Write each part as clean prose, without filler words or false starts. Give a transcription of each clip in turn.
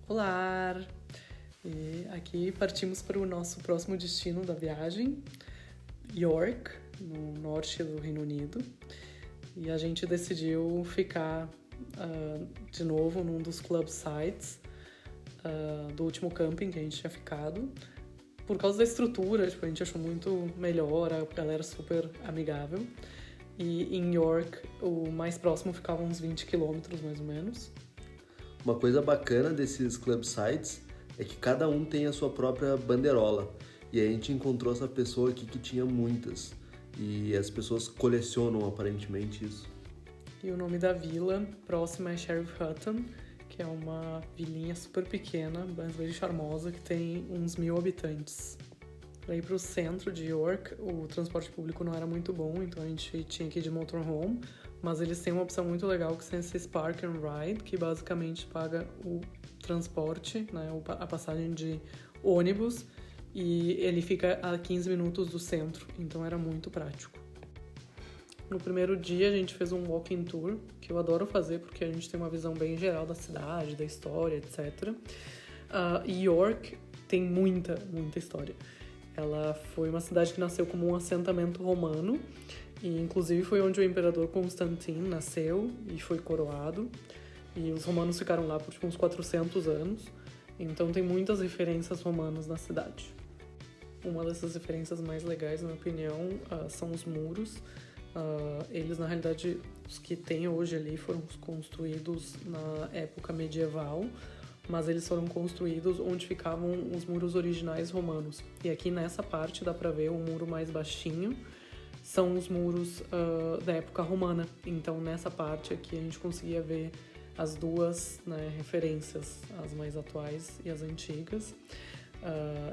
Olá! E aqui partimos para o nosso próximo destino da viagem, York, no norte do Reino Unido. E a gente decidiu ficar de novo num dos club sites do último camping que a gente tinha ficado. Por causa da estrutura, a gente achou muito melhor, a galera super amigável. E em York, o mais próximo ficava uns 20 quilômetros, mais ou menos. Uma coisa bacana desses club sites é que cada um tem a sua própria bandeirola. E a gente encontrou essa pessoa aqui que tinha muitas. E as pessoas colecionam aparentemente isso. E o nome da vila próxima é Sheriff Hutton, que é uma vilinha super pequena, mas bem charmosa, que tem uns 1.000 habitantes. Para ir para o centro de York, o transporte público não era muito bom, então a gente tinha que ir de motorhome, mas eles têm uma opção muito legal que é esse Park and Ride, que basicamente paga o transporte, né, a passagem de ônibus, e ele fica a 15 minutos do centro, então era muito prático. No primeiro dia a gente fez um walking tour, que eu adoro fazer porque a gente tem uma visão bem geral da cidade, da história, etc. E York tem muita história. Ela foi uma cidade que nasceu como um assentamento romano, e inclusive foi onde o imperador Constantino nasceu e foi coroado. E os romanos ficaram lá por uns 400 anos, então tem muitas referências romanas na cidade. Uma dessas referências mais legais, na minha opinião, são os muros. Eles, na realidade, os que tem hoje ali foram construídos na época medieval, mas eles foram construídos onde ficavam os muros originais romanos. E aqui nessa parte dá pra ver o muro mais baixinho, são os muros da época romana. Então nessa parte aqui a gente conseguia ver as duas, né, referências, as mais atuais e as antigas.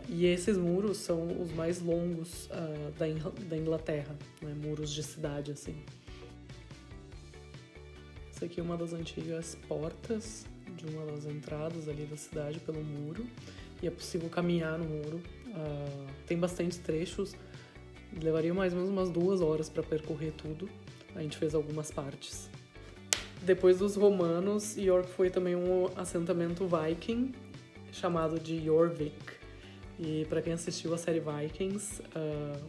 E esses muros são os mais longos da Inglaterra, né, muros de cidade, assim. Essa aqui é uma das antigas portas de uma das entradas ali da cidade pelo muro, e é possível caminhar no muro. Tem bastantes trechos, levaria mais ou menos umas 2 horas para percorrer tudo. A gente fez algumas partes. Depois dos romanos, York foi também um assentamento viking, chamado de Jorvik. E para quem assistiu a série Vikings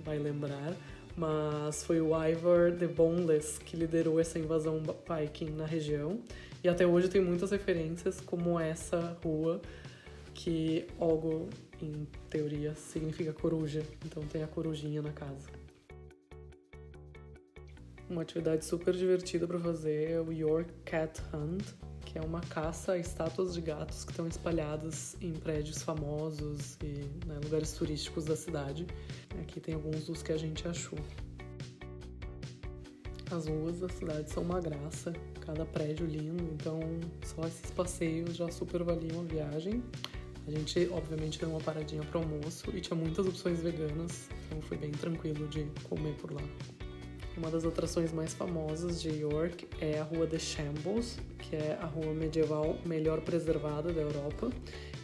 vai lembrar, mas foi o Ivar the Boneless que liderou essa invasão viking na região. E até hoje tem muitas referências, como essa rua, que Ogo, em teoria, significa coruja. Então tem a corujinha na casa. Uma atividade super divertida para fazer é o York Cat Hunt, que é uma caça a estátuas de gatos que estão espalhadas em prédios famosos e, né, lugares turísticos da cidade. Aqui tem alguns dos que a gente achou. As ruas da cidade são uma graça, cada prédio lindo, então só esses passeios já super valiam a viagem. A gente, obviamente, deu uma paradinha para almoço e tinha muitas opções veganas, então foi bem tranquilo de comer por lá. Uma das atrações mais famosas de York é a Rua de Shambles, que é a rua medieval melhor preservada da Europa.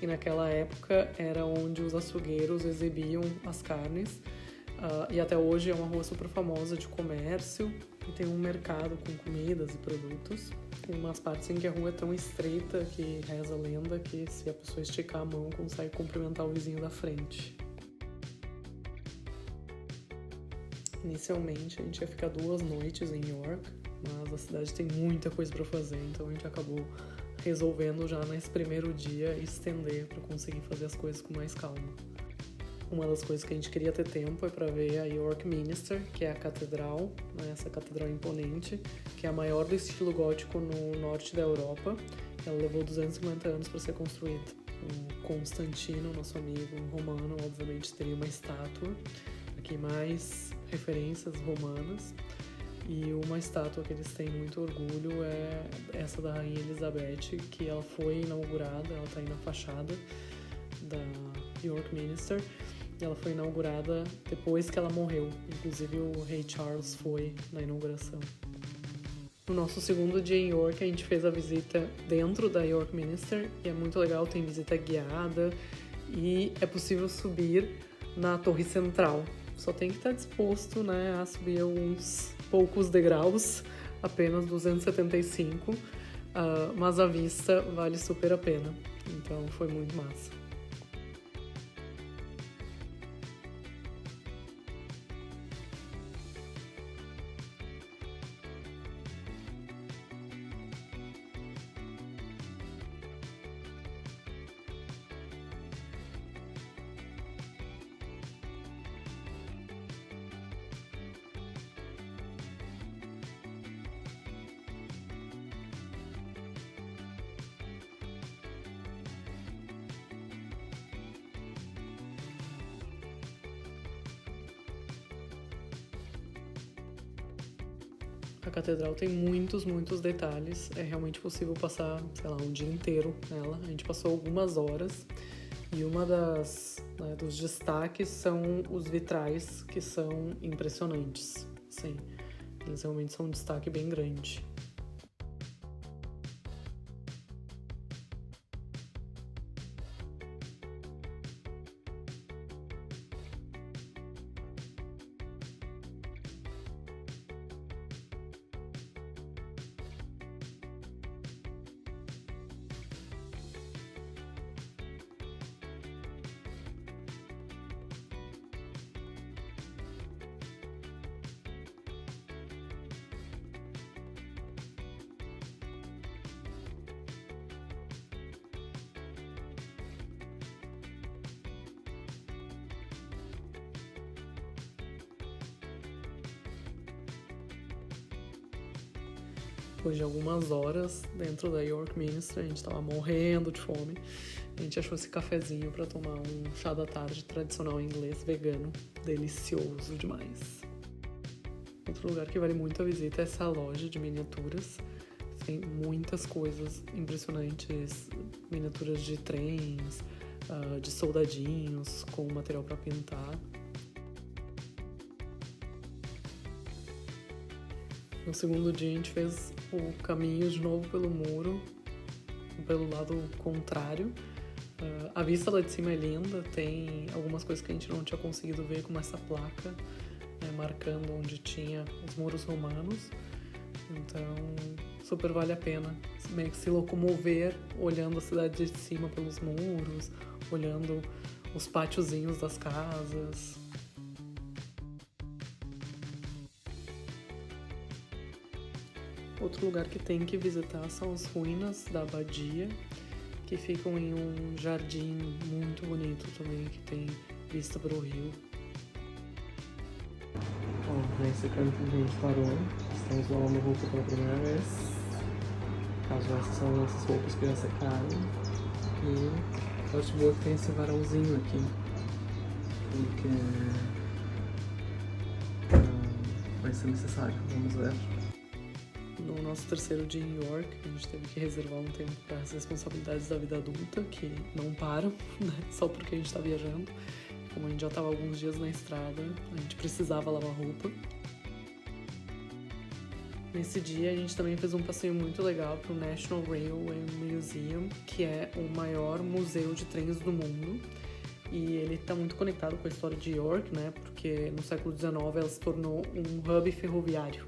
E naquela época era onde os açougueiros exibiam as carnes. E até hoje é uma rua super famosa de comércio e tem um mercado com comidas e produtos. Tem umas partes em que a rua é tão estreita que reza a lenda que se a pessoa esticar a mão consegue cumprimentar o vizinho da frente. Inicialmente a gente ia ficar 2 noites em York, mas a cidade tem muita coisa para fazer, então a gente acabou resolvendo já nesse primeiro dia estender para conseguir fazer as coisas com mais calma. Uma das coisas que a gente queria ter tempo é para ver a York Minster, que é a catedral, né, essa catedral imponente, que é a maior do estilo gótico no norte da Europa. Ela levou 250 anos para ser construída. O Constantino, nosso amigo romano, obviamente teria uma estátua. Aqui mais referências romanas, e uma estátua que eles têm muito orgulho é essa da Rainha Elizabeth, que ela foi inaugurada, ela está aí na fachada da York Minster, e ela foi inaugurada depois que ela morreu, inclusive o rei Charles foi na inauguração. No nosso segundo dia em York, a gente fez a visita dentro da York Minster, e é muito legal, tem visita guiada, e é possível subir na torre central. Só tem que estar disposto, né, a subir uns poucos degraus, apenas 275, mas a vista vale super a pena. Então foi muito massa. A catedral tem muitos detalhes. É realmente possível passar, sei lá, um dia inteiro nela. A gente passou algumas horas. E uma dos destaques são os vitrais, que são impressionantes. Sim, eles realmente são um destaque bem grande. Depois de algumas horas dentro da York Minster, a gente tava morrendo de fome. A gente achou esse cafezinho para tomar um chá da tarde tradicional inglês vegano, delicioso demais. Outro lugar que vale muito a visita é essa loja de miniaturas. Tem muitas coisas impressionantes, miniaturas de trens, de soldadinhos com material para pintar. No segundo dia a gente fez o caminho de novo pelo muro, pelo lado contrário. A vista lá de cima é linda, tem algumas coisas que a gente não tinha conseguido ver, como essa placa, né, marcando onde tinha os muros romanos. Então, super vale a pena meio que se locomover olhando a cidade de cima pelos muros, olhando os pátiozinhos das casas. Outro lugar que tem que visitar são as ruínas da abadia, que ficam em um jardim muito bonito também, que tem vista para o rio. Bom, nesse canto a gente parou, estamos lavando roupa pela primeira vez. Caso essas são nossas roupas que já secaram. E eu acho boa que tem esse varãozinho aqui, porque vai ser necessário, vamos ver. No nosso terceiro dia em York, a gente teve que reservar um tempo para as responsabilidades da vida adulta, que não param, né? Só porque a gente está viajando. Como a gente já estava alguns dias na estrada, a gente precisava lavar roupa. Nesse dia, a gente também fez um passeio muito legal para o National Railway Museum, que é o maior museu de trens do mundo. E ele está muito conectado com a história de York, né? Porque no século XIX ela se tornou um hub ferroviário.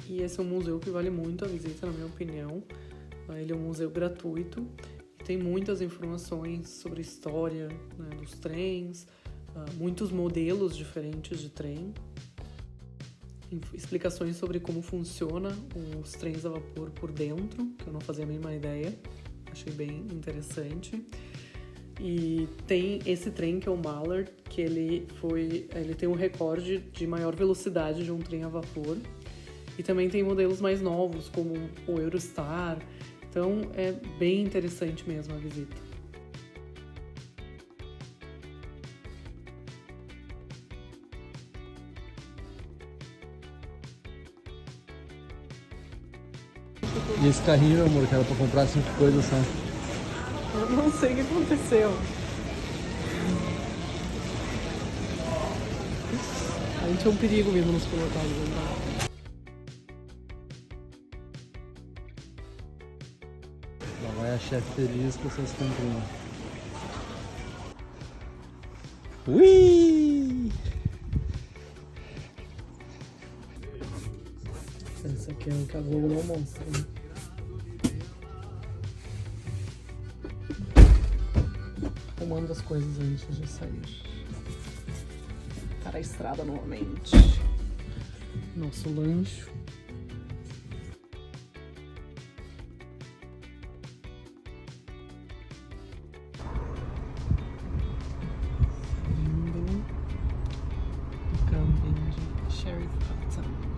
E esse é um museu que vale muito a visita, na minha opinião. Ele é um museu gratuito e tem muitas informações sobre a história, né, dos trens, muitos modelos diferentes de trem, explicações sobre como funciona os trens a vapor por dentro, que eu não fazia a mínima ideia, achei bem interessante. E tem esse trem que é o Mallard, que ele tem um recorde de maior velocidade de um trem a vapor. E também tem modelos mais novos, como o Eurostar. Então, é bem interessante mesmo a visita. E esse carrinho, meu amor, que era pra comprar 5 coisas só. Eu não sei o que aconteceu. A gente é um perigo mesmo nos colocar ali. Lá vai a chefe feliz com seus comprinhos. Ui! Esse aqui é o que a Globo não mostra, né? arrumando as coisas antes de sair para a estrada novamente. Nosso lanche. Vindo do camping de Sheriff Hutton.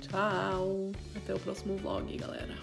Tchau! Até o próximo vlog, galera.